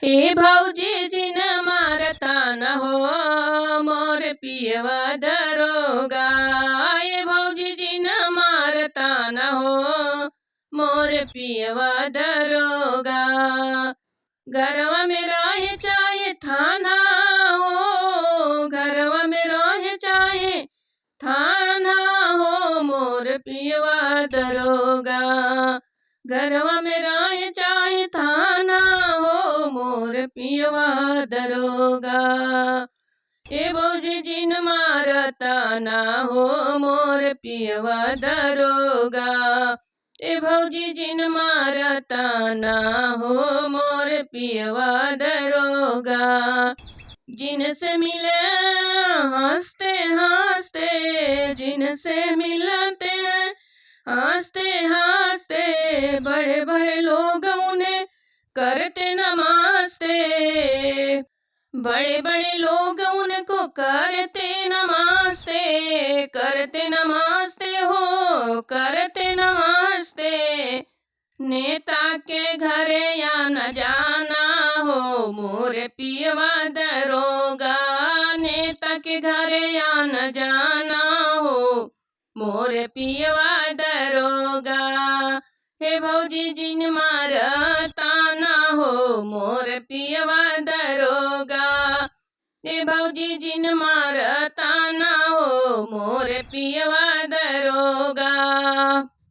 हे भौजी जिन मारता न हो मोर पियवा दरोगा। हे भौजी जिन मारता न हो मोर पियवा दरोगा। घरवा में रहे चाहे थाना हो, घरवा में रहे चाहे थाना हो मोर पियवा दरोगा। घरवा में रहे चाहे थाना हो मोर पियवा दरोगा। ए भौजी जिन मारता ना हो मोर पियवा दरोगा। ए भौजी जिन मारता ना हो मोर पियवा दरोगा। जिनसे मिले हंसते हंसते, जिनसे मिलते हैं हंसते हंसते, बड़े बड़े लोग उन्हें करते नमस्ते। बड़े बड़े लोग उनको करते नमस्ते, करते नमस्ते हो करते नमस्ते। नेता के घरे या न जाना हो मोर पियवा दरोगा। नेता के घरे या न जाना हो मोर पियवा दरोगा। हे भौजी जिन मारता ना हो मोर पियवा दरोगा। हे भौजी जिन मारता ना हो मोर पियवा दरोगा।